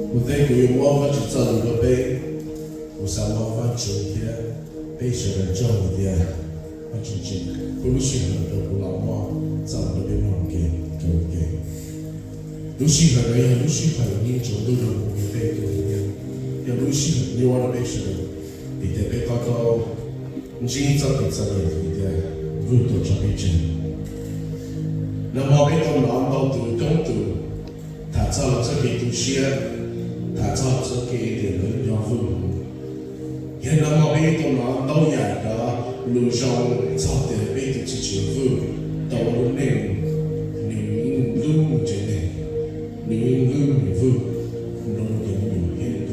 我对于我们去做一个杯，我想我们今天杯是人做一点，我自己不是很多不老嘛，做的别忘记，就给。如是很人，如是很人做都能不被对的，要如是很你我的杯是人，你得被搞到，你今早给做的一点，不多做一点。那么被到拿到都中途，他做了这个东西。他造这个的人要付，也那么被动了，老远的路上造的被动去支付，到了那女路这里，女付，农业有很多，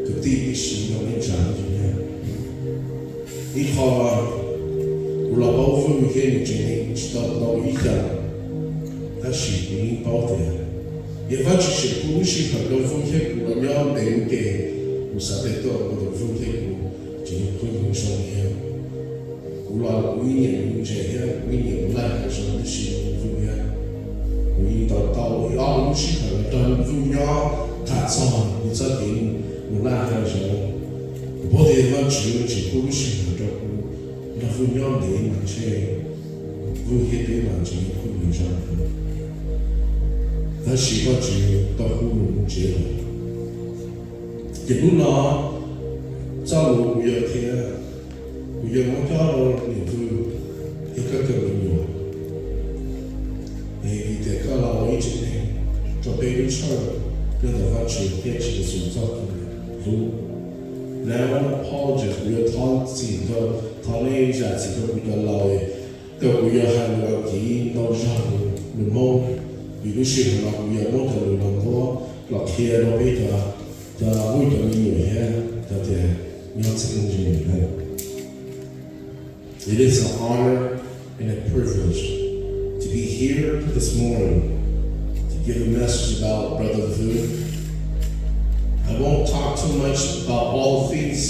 个地是要你讲的呀。以后我老婆付很这里，知道到一家，他是你包的。也反正是不是很多风险股了，要能给五十倍多我的风险股，就会影响你。无论每年这样，每年来还是不是风险，每到要是很多风险，他做你这边无论还是，我的反正是不是很多股，那风险的那些风险的那些会影响你。他习惯只到呼噜结了，也不拿照顾不要天，不要我家了，你就一个个没有，你得看到我一直呢，做别的事儿，跟着他去变成塑造的路，然后跑着不要他自己的，他那一下子都不要老的，都不要还那个地到上的梦。比如说，我们我们很多老天老辈的，为了你有些，你要承认。It is an honor and a privilege to be here this morning to give a message about Brother Vu. I won't talk too much about all the things,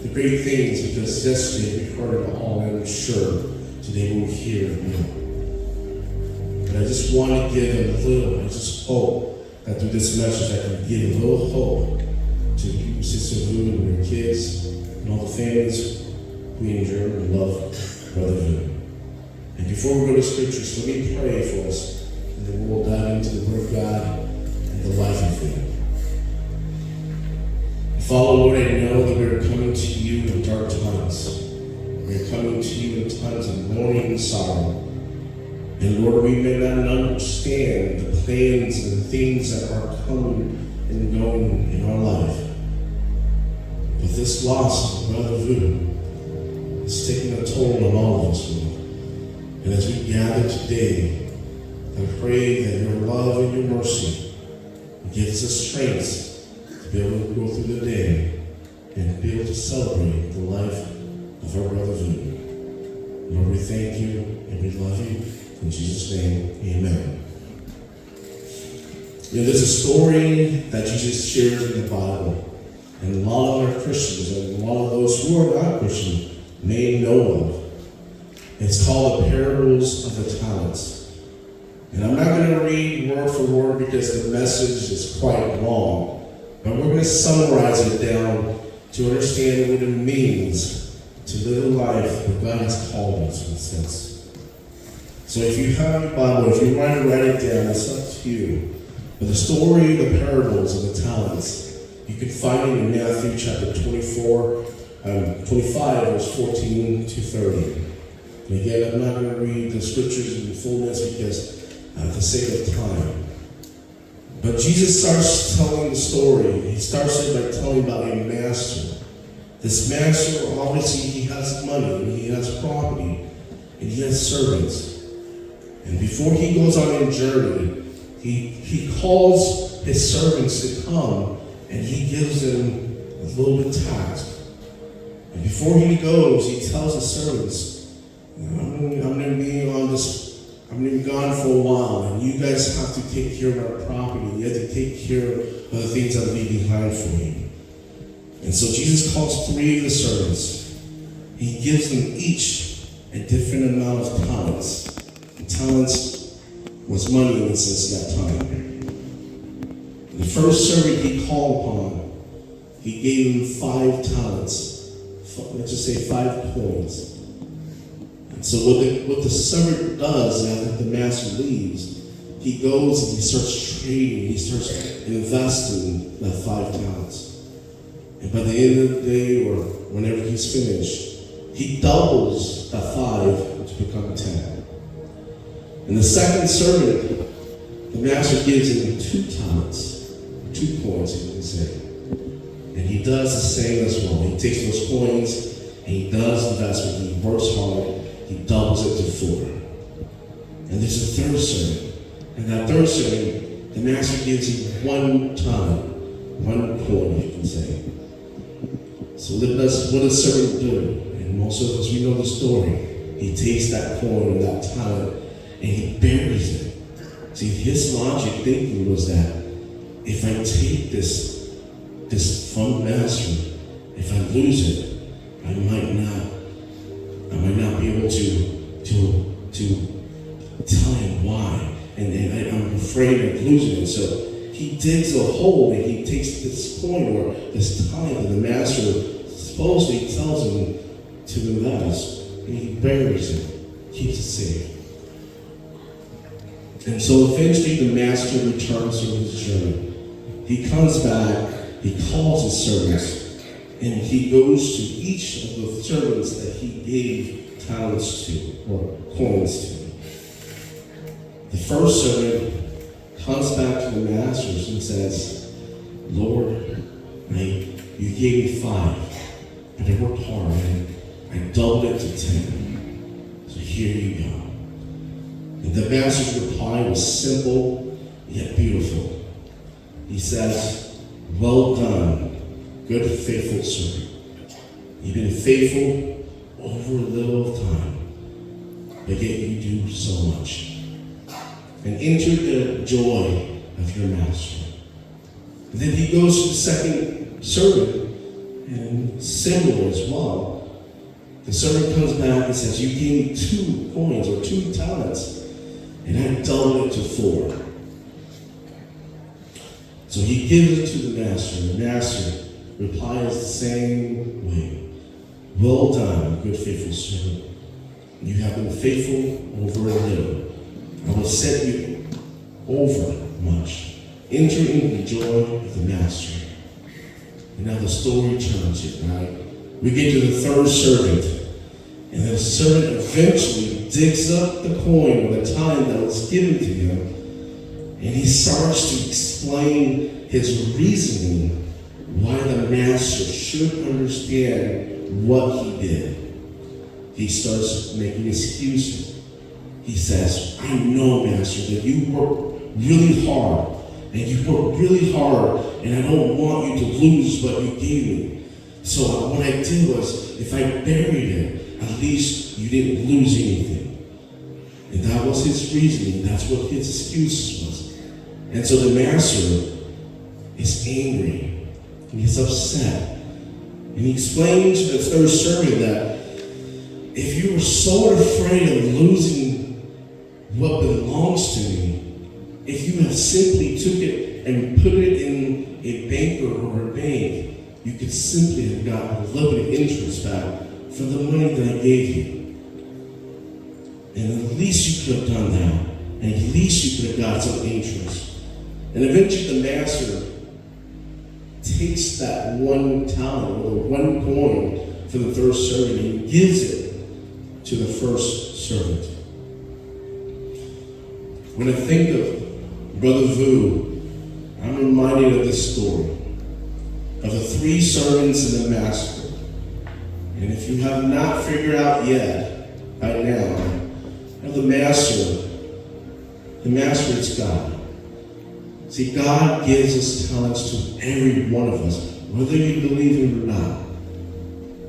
the great things, because yesterday we heard it all, and I'm sure today we'll hear more. I just want to give a little, I just hope that through this message I can give a little hope to you, Sister Vu, and your kids, and all the families who endure and love Brother Vu. And before we go to scriptures, let me pray for us, and then we'll dive into the Word of God and the life of Vu. Father, Lord, I know that we are coming to you in dark times. We are coming to you in times of mourning and sorrow. And Lord, we may not understand the plans and the things that are coming and going in our life. But this loss of Brother Vu is taking a toll on all of us, Lord. And as we gather today, I pray that your love and your mercy gives us strength to be able to go through the day and be able to celebrate the life of our Brother Vu. Lord, we thank you and we love you. In Jesus' name, amen. You know, there's a story that Jesus shares in the Bible, and a lot of our Christians, and a lot of those who are not Christian, may know of. It's called the Parables of the Talents. And I'm not going to read word for word because the message is quite long, but we're going to summarize it down to understand what it means to live a life that God has called us, in a sense. So if you have your Bible, if you want to write it down, it's up to you. But the story of the parables of the talents, you can find it in Matthew chapter 25, verse 14 to 30. And again, I'm not going to read the scriptures in fullness because for the sake of time. But Jesus starts telling the story. He starts it by telling about a master. This master, obviously, he has money, and he has property, and he has servants. And before he goes on a journey, he calls his servants to come, and he gives them a little bit of task. And before he goes, he tells the servants, I'm going to be on this, I'm going to be gone for a while, and you guys have to take care of our property. You have to take care of the things that leave behind for you. And so Jesus calls 3 of the servants. He gives them each a different amount of talents. And talents was money in a sense at that time. first servant he called upon, he gave him 5 talents. Let's just say 5 coins. And so what the servant does after the master leaves, he goes and he starts trading, he starts investing that 5 talents. And by the end of the day, or whenever he's finished, he doubles that 5 to become 10. And the second servant, the master gives him 2 talents, 2 coins, you can say. And he does the same as well. He takes those coins and he does investment. He works hard. He doubles it to 4. And there's a third servant. And that third servant, the master gives him 1 talent, 1 coin, you can say. So what does the servant do? And most of us, we know the story. He takes that coin and that talent and he buries it. See, his logic thinking was that if I take this from the master, if I lose it, I might not be able to tell him why. And I'm afraid of losing it. So he digs a hole and he takes this coin or this talent that the master supposedly tells him to invest, and he buries it, keeps it safe. And so eventually the master returns from his journey. He comes back, he calls his servants, and he goes to each of the servants that he gave talents to, or coins to. The first servant comes back to the masters and says, Lord, you gave me 5, but I worked hard and I doubled it to 10. So here you go. And the master's reply was simple yet beautiful. He says, well done, good faithful servant. You've been faithful over a little time, but yet you do so much. And enter the joy of your master. And then he goes to the second servant, and similar as well. The servant comes back and says, you gave me 2 coins or 2 talents, and I doubled it to 4. So he gives it to the master, and the master replies the same way. Well done, good faithful servant. You have been faithful over a little. I will set you over much. Enter into the joy of the master. And now the story turns it, right? We get to the third servant. And the servant eventually digs up the coin or the talent that was given to him. And he starts to explain his reasoning why the master should understand what he did. He starts making excuses. He says, I know, master, that you work really hard. And you work really hard. And I don't want you to lose what you gave me. So what I did was, if I buried it, at least you didn't lose anything. And that was his reasoning. That's what his excuse was. And so the master is angry. And he's upset. And he explains to the third servant that if you were so afraid of losing what belongs to me, if you have simply took it and put it in a bank or a bank, you could simply have gotten a little bit of interest back for the money that I gave you. And at least you could have done that. And at least you could have got some interest. And eventually the master takes that 1 talent or 1 coin from the third servant and gives it to the first servant. When I think of Brother Vu, I'm reminded of this story of the 3 servants and the master. And if you have not figured out yet, by now, of the master is God. See, God gives us talents to every one of us, whether you believe it or not.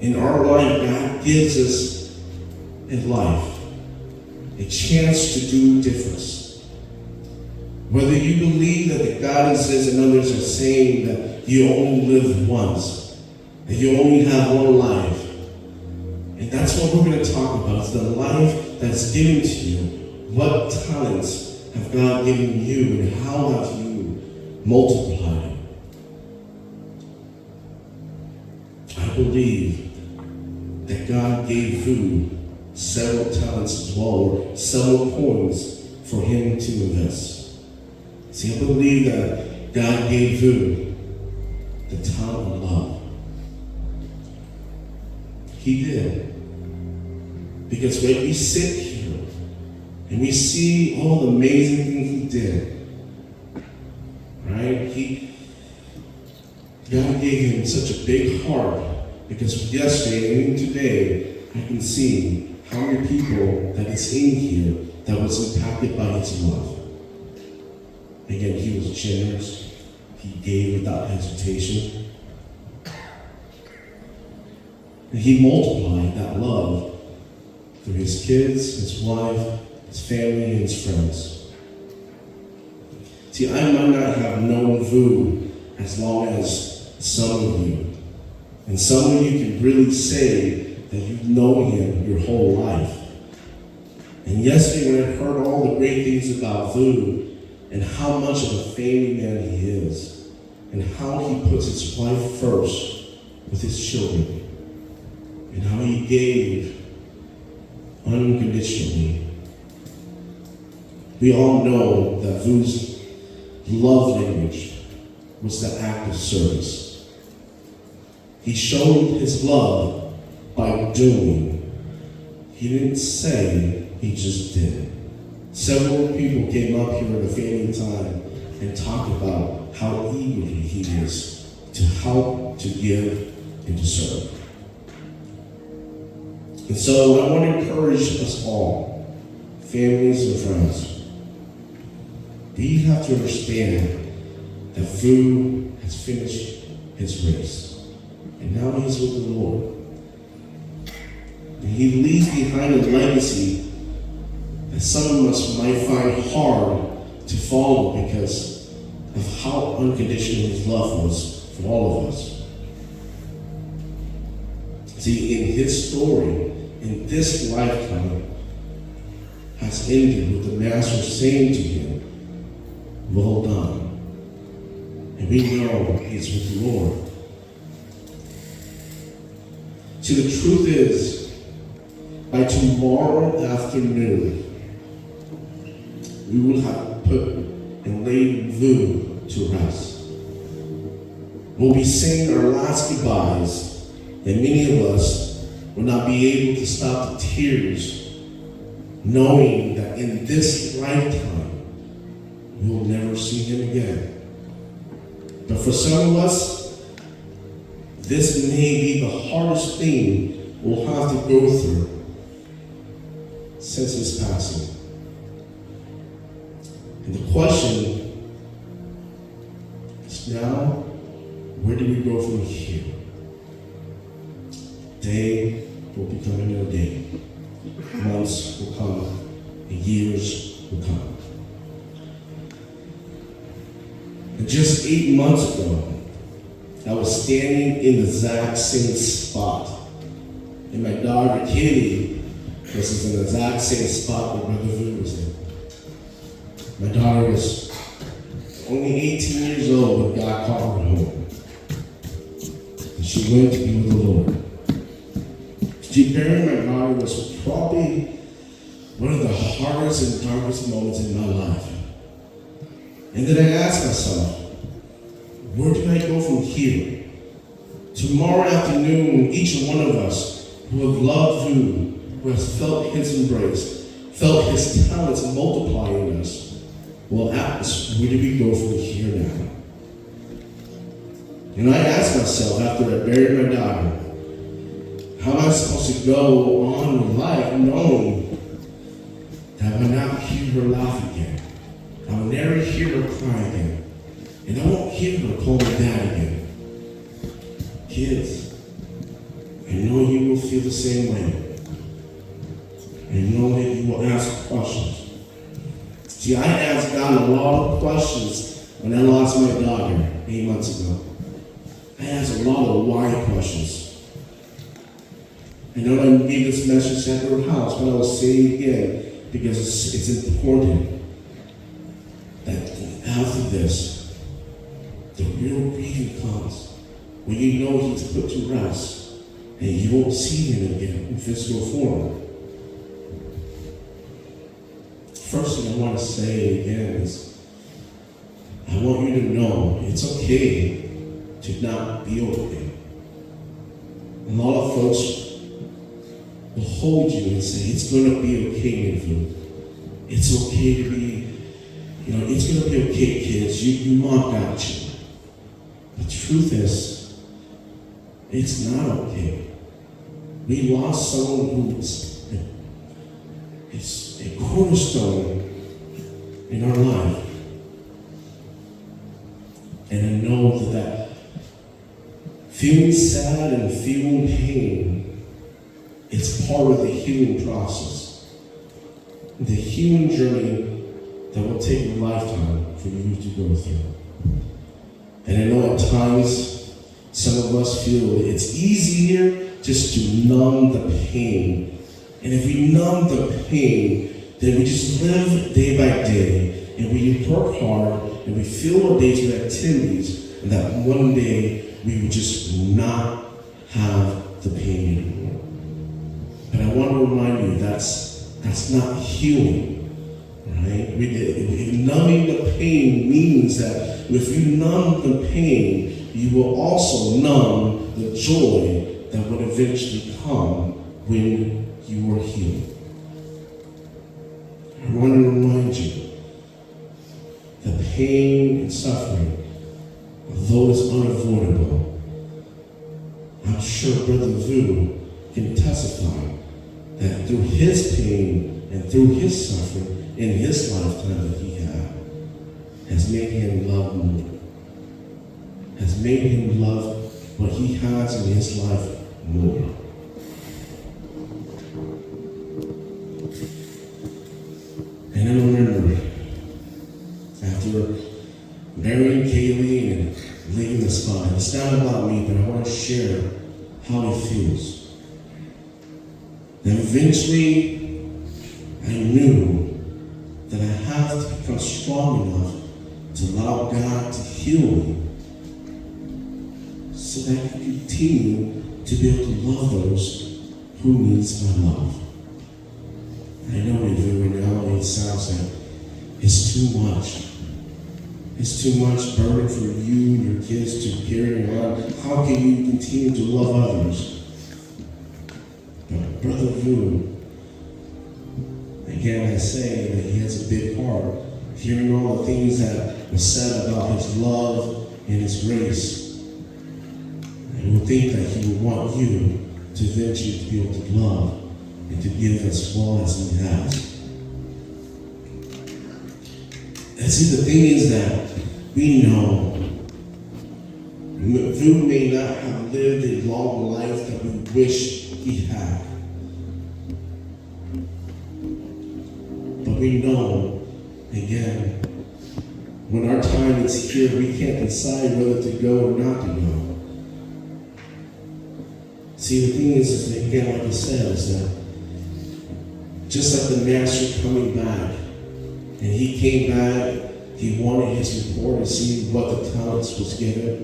In our life, God gives us a life, a chance to do difference. Whether you believe that the God exists and others are saying that you only live once, that you only have one life. And that's what we're going to talk about, is the life that's given to you. What talents have God given you, and how have you multiplied it. I believe that God gave food several talents as well, or several coins for him to invest. See, I believe that God gave food the talent of love. He did. Because when we sit here and we see all the amazing things he did, right? God gave him such a big heart, because yesterday and even today, I can see how many people that is in here that was impacted by his love. Again, he was generous. He gave without hesitation. And he multiplied that love through his kids, his wife, his family, and his friends. See, I might not have known Vu as long as some of you. And some of you can really say that you've known him your whole life. And yesterday when I heard all the great things about Vu and how much of a family man he is, and how he puts his wife first with his children, and how he gave unconditionally. We all know that Vu's love language was the act of service. He showed his love by doing. He didn't say, he just did. Several people came up here at the family time and talked about how eagerly he is to help, to give, and to serve. And so I want to encourage us all, families and friends, that you have to understand that Vu has finished his race. And now he's with the Lord. And he leaves behind a legacy that some of us might find hard to follow because of how unconditional his love was for all of us. See, in his story, in this lifetime, has ended with the Master saying to him, "Well done." And we know he's with the Lord. See, the truth is, by tomorrow afternoon, we will have put and laid Vu to rest. We'll be saying our last goodbyes, and many of us will not be able to stop the tears, knowing that in this lifetime, we will never see him again. But for some of us, this may be the hardest thing we'll have to go through since his passing. And the question is now, where do we go from here? Day will become another day. Months will come, and years will come. And just 8 months ago, I was standing in the exact same spot. And my daughter, Katie, was in the exact same spot where Brother Vu was in. My daughter was only 18 years old when God called her home. And she went to be with the Lord. See, burying my daughter was probably one of the hardest and darkest moments in my life. And then I asked myself, where do I go from here? Tomorrow afternoon, each one of us who have loved Vu, who has felt his embrace, felt his talents multiplying us, will ask, where do we go from here now? And I asked myself after I buried my daughter, how am I supposed to go on with life knowing that I will not hear her laugh again? I will never hear her cry again. And I won't hear her call me dad again. Kids, I know you will feel the same way. I know that you will ask questions. See, I asked God a lot of questions when I lost my daughter 8 months ago. I asked a lot of why questions. I know I gave this message at her house, but I will say it again because it's important that after this, the real grieving comes when you know he's put to rest and you won't see him again in physical form. First thing I want to say again is, I want you to know it's okay to not be okay. A lot of folks will hold you and say, it's going to be okay with you. It's okay to be, it's going to be okay, kids. Your mom got you. The truth is, it's not okay. We lost someone who is a cornerstone in our life. And I know that feeling sad and feeling pain, it's part of the healing process. The healing journey that will take a lifetime for you to go through. And I know at times, some of us feel it's easier just to numb the pain. And if we numb the pain, then we just live day by day, and we work hard, and we fill our days with activities, and that one day we will just not have the pain anymore. But I want to remind you, that's not healing, right? Numbing the pain means that if you numb the pain, you will also numb the joy that will eventually come when you are healed. I want to remind you, the pain and suffering, although it's unavoidable, I'm sure Brother Vu can testify that through his pain and through his suffering in his lifetime that he had, has made him love more, has made him love what he has in his life more. And I remember, after marrying Kaylee and leaving the spot, it's not about me, but I want to share how it feels. And eventually, I knew that I have to become strong enough to allow God to heal me so that I can continue to be able to love those who needs my love. I know even right now it sounds like it's too much. It's too much burden for you and your kids to carry on. How can you continue to love others? But Brother Vu, again I say that he has a big heart. Hearing all the things that were said about his love and his grace, I would think that he would want you to eventually to be able to love and to give as well as he has. And see, the thing is that we know Vu may not have lived a long life that we wish he had. But we know, again, when our time is here, we can't decide whether to go or not to go. See, the thing is that, again, like I said, is that just like the master coming back, and he came back, he wanted his report to see what the talents was given.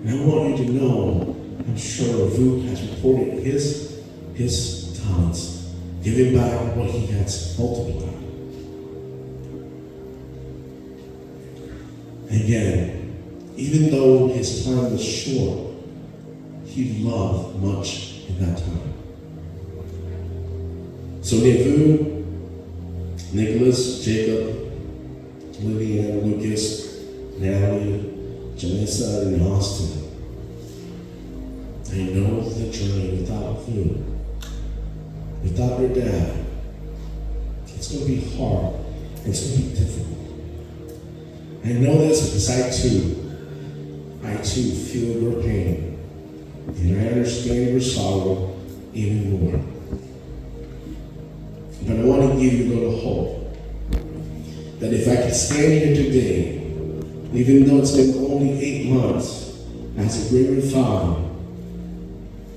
And I want you to know, I'm sure Vu has reported his talents, giving back what he has multiplied. Again, even though his time was short, he loved much in that time. So Vu, Nicholas, Jacob, Lillian, Lucas, Natalie, Janessa, and Austin, I know the journey without Vu, without your dad, it's going to be hard. It's going to be difficult. I know this because I too feel your pain, and I understand your sorrow even more. But I want to give you a little hope that if I can stand here today, even though it's been only 8 months as a grieving father,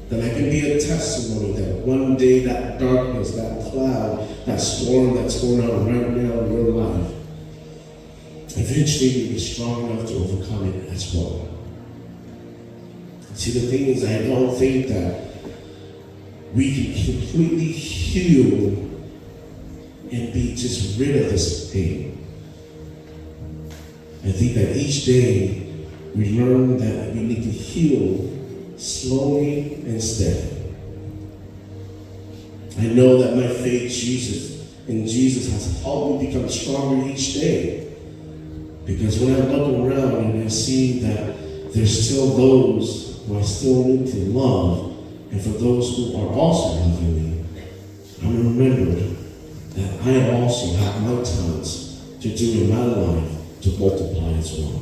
that I can be a testimony that one day that darkness, that cloud, that storm that's going on right now in your life, eventually you'll be strong enough to overcome it as well. See, the thing is, I don't think that we can completely heal and be just rid of this pain. I think that each day we learn that we need to heal slowly and steadily. I know that my faith in Jesus has helped me become stronger each day. Because when I look around and I see that there's still those who I still need to love, and for those who are also loving me, I'm remembered that I also have my talents to do in my life to multiply as well.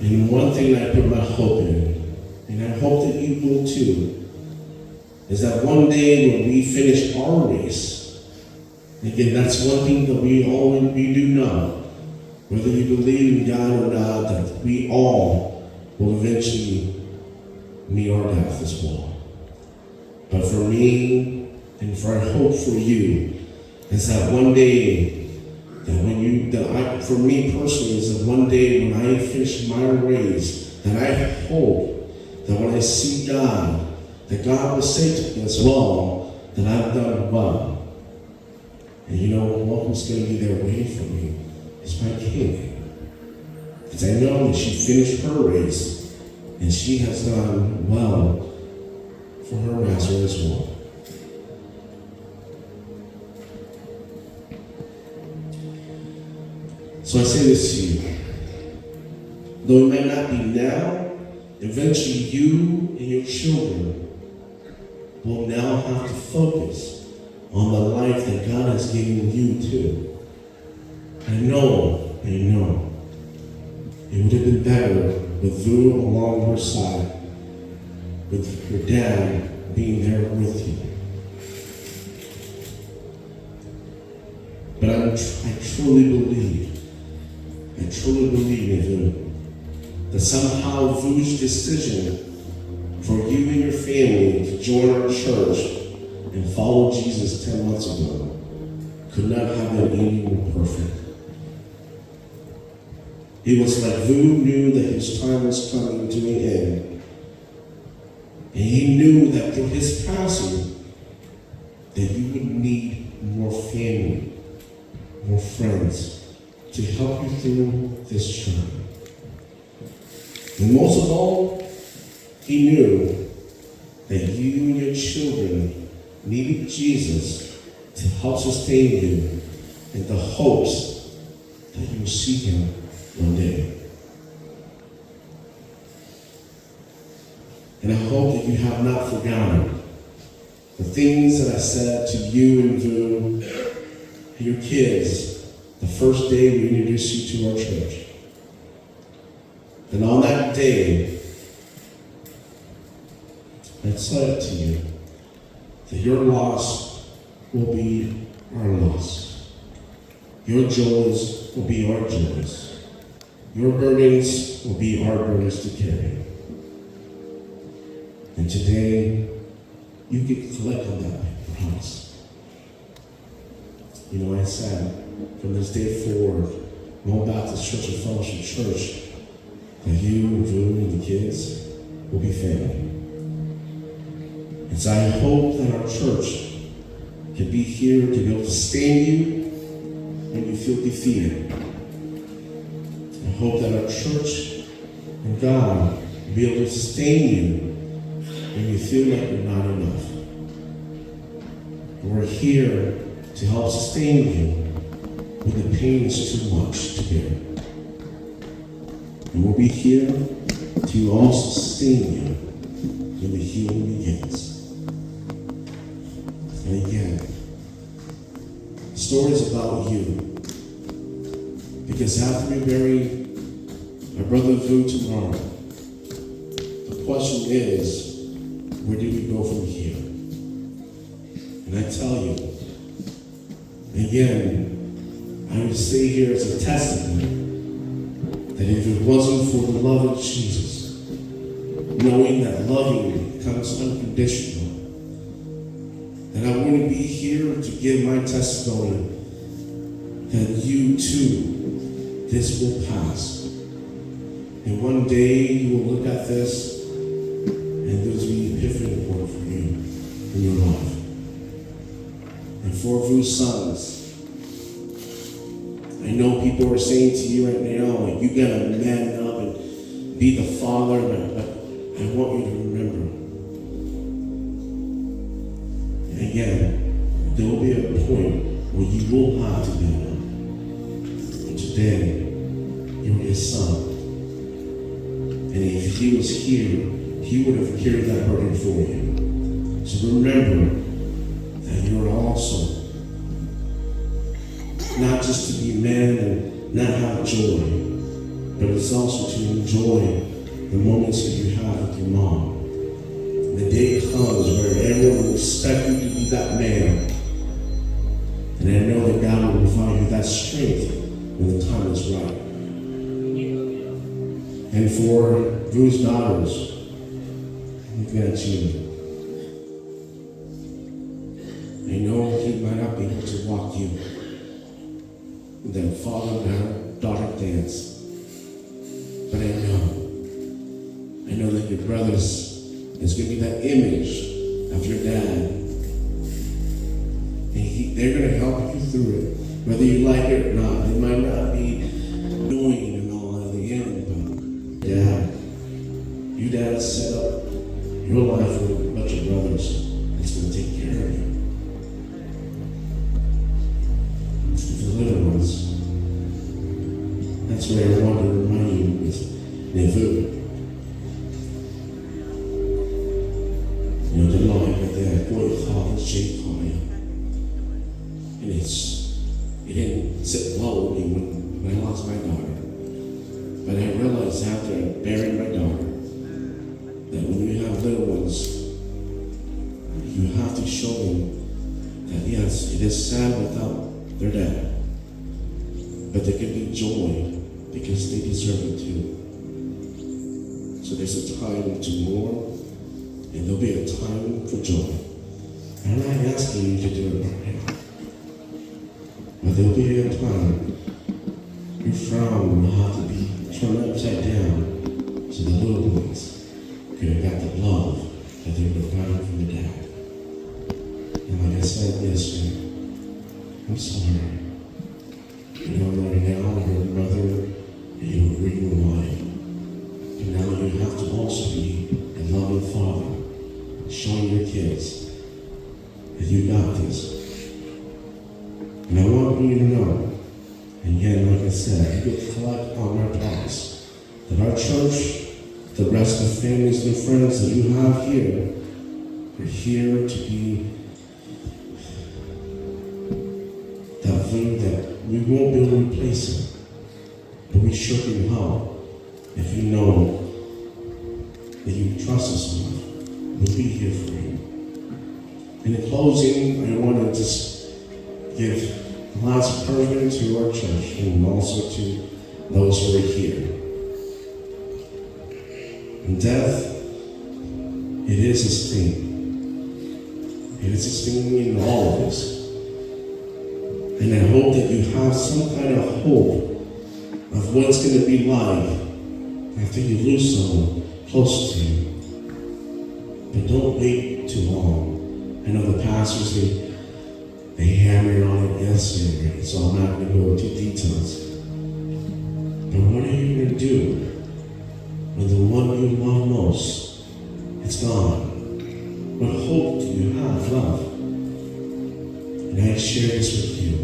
And one thing I put my hope in, and I hope that you will too, is that one day when we finish our race, again, that's one thing that we do know, whether you believe in God or not, that we all will eventually meet our death as well. But for me, and for I hope for you, is that one day, for me personally, is that one day when I finish my race, that I hope that when I see God, that God will say to me as well, that I've done well. And you know what who's going to be there waiting for me is my King. Because I know that she finished her race, and she has done well for her master as well. So I say this to you. Though it might not be now, eventually you and your children will now have to focus on the life that God has given you too. I know. It would have been better with Vu along her side, with your dad being there with you. But I truly believe in Vu, that somehow Vu's decision for you and your family to join our church and follow Jesus 10 months ago could not have been any more perfect. It was like Vu knew that his time was coming to an end. And he knew that through his passing, that you would need more family, more friends to help you through this journey. And most of all, he knew that you and your children needed Jesus to help sustain you in the hopes that you will see him one day. And I hope that you have not forgotten the things that I said to you and Vu and your kids the first day we introduced you to our church. And on that day, I said to you that your loss will be our loss. Your joys will be our joys. Your burdens will be our burdens to carry. And today, you can collect on that promise. You know, I said, from this day forward, Mount Baptist Church and Fellowship Church, that you and Vu and the kids will be family. And so I hope that our church can be here to be able to sustain you when you feel defeated. I hope that our church and God will be able to sustain you when you feel like you're not enough. We're here to help sustain you when the pain is too much to bear. And we'll be here to also sustain you when the healing begins. And again, the story's about you. Because after we bury my brother Vu tomorrow, the question is, where do we go from here? And I tell you, again, I would stay here as a testament that if it wasn't for the love of Jesus, knowing that loving comes unconditional, that I wouldn't be here to give my testimony, that you too, this will pass. And one day you will look at this and there's an epiphany point for you in your life. And for Vu's sons, I know people are saying to you right now, like, you gotta man up and be the father, but I want you to remember. And again, there will be a point where you will have to man up. And today, you're his son. And if he was here, he would have carried that burden for you. So remember that you're also not just to be man and not have joy, but it's also to enjoy the moments that you have with your mom. The day comes where everyone will expect you to be that man. And I know that God will provide you that strength when the time is right. And for Vu's daughters, looking at you, I know he might not be able to walk you in that father-daughter dance, but I know that your brothers is going to be that image of your dad, and they're going to help you through it, whether you like it or not. It might not be annoying and all at the end, but you dad set up your life with a bunch of brothers that's going to take care of you. The little ones, that's where I want to remind you is Nevu. You know, the Lord right there, boy, call and shape for you. And it didn't sit well with me when I lost my daughter. But I realized after burying my daughter, that when you have little ones, you have to show them that yes, it is sad without their dad, but there can be joy because they deserve it too. So there's a time to mourn, and there'll be a time for joy. I'm not asking you to do it right now, but there'll be a time your frown will have to be turned upside down so the little ones could have got the love that they would have gotten from the dad. And like I said yesterday, I'm sorry. You know, right now you're a mother and you're a grieving wife. And now you have to also be a loving father, showing your kids that you got this. And I want you to know, and again, like I said, you could collect on our promise that our church, the rest of the families and friends that you have here, are here to be that thing that we won't be able to replace it. But we sure can help if you know that you trust us enough. We'll be here for you. And in closing, I want to just give last encouragement to our church and also to those who are here. And death, it is a sting. It is a sting in all of us. And I hope that you have some kind of hope of what's going to be like after you lose someone close to you. But don't wait too long. I know the pastors, they hammered on it yesterday, right? So I'm not going to go into details. But what are you going to do when the one you love most, it's gone? What hope do you have left? And I share this with you.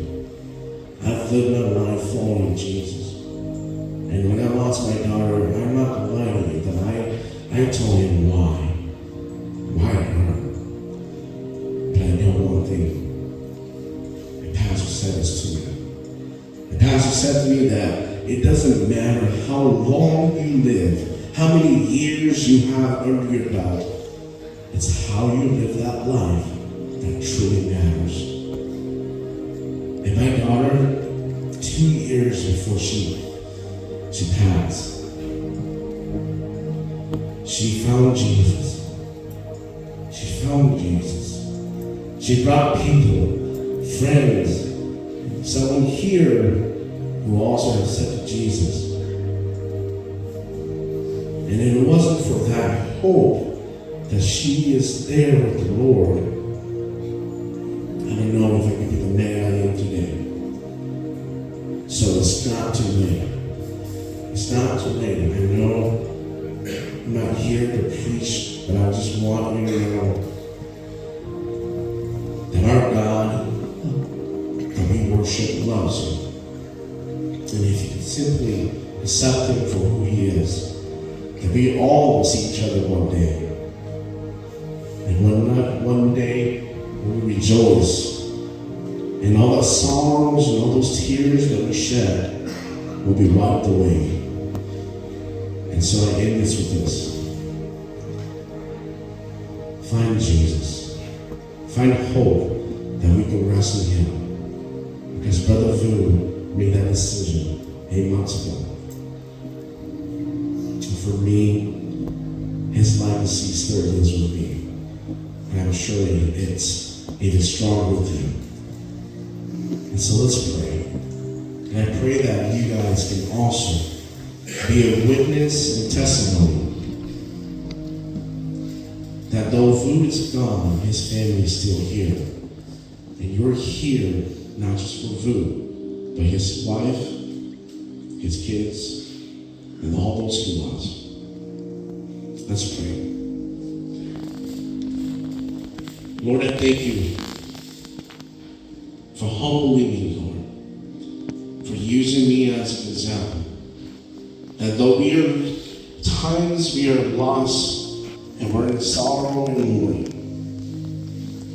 I've lived my life following Jesus. And when I lost my daughter, I'm not going to lie to you that I told him why. Why her? But I know one thing. The pastor said this to me. The pastor said to me that it doesn't matter how long you live, how many years you have under your belt, it's how you live that life that truly matters. And my daughter, 2 years before she passed, she found Jesus. She found Jesus. She brought people, friends, someone here who also accepted Jesus. And it wasn't for that hope that she is there with the Lord. I don't know if I can be the man I am today. So it's not too late. It's not too late. I know I'm not here to preach, but I just want you to know that our God that we worship loves you. And if you can simply accept him for who he is, that we all will see each other one day. And one day we rejoice. And all the sorrows and all those tears that we shed will be wiped away. And so I end this with this. Find Jesus. Find hope that we can rest in him. Because Brother Vu made that decision 8 months ago. And for me, his legacy still lives with me. And I'm sure it's even stronger with you. And so let's pray. And I pray that you guys can also be a witness and testimony that though Vu is gone, his family is still here. And you're here not just for Vu, but his wife, his kids, and all those he loves. Let's pray. Lord, I thank you for humbling me, Lord, for using me as an example. That though times we are lost and we're in sorrow and mourning,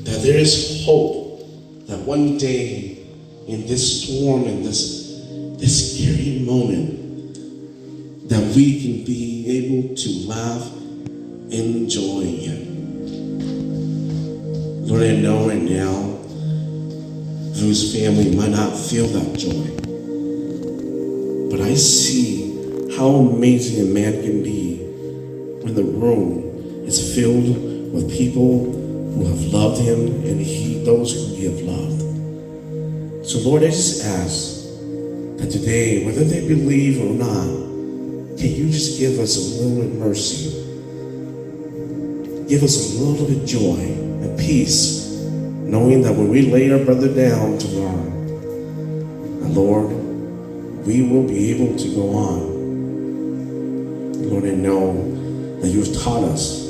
that there is hope that one day in this storm and this scary moment, that we can be able to laugh and enjoy it. Lord, I know right now, Vu's family might not feel that joy. But I see how amazing a man can be when the room is filled with people who have loved him and those who he have loved. So Lord, I just ask that today, whether they believe or not, can you just give us a little bit of mercy? Give us a little bit of joy and peace, knowing that when we lay our brother down tomorrow, and Lord, we will be able to go on. Lord, I know that you've taught us.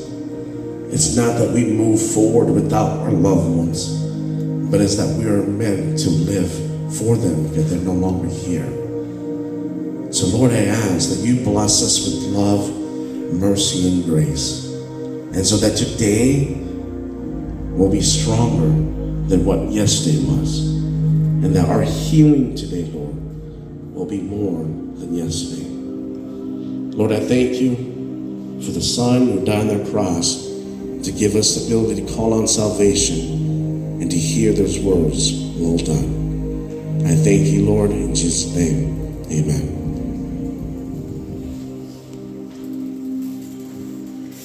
It's not that we move forward without our loved ones, but it's that we are meant to live for them because they're no longer here. So Lord, I ask that you bless us with love, mercy, and grace. And so that today will be stronger than what yesterday was. And that our healing today, Lord, will be more than yesterday. Lord, I thank you for the Son who died on the cross to give us the ability to call on salvation and to hear those words, well done. I thank you, Lord, in Jesus' name, amen.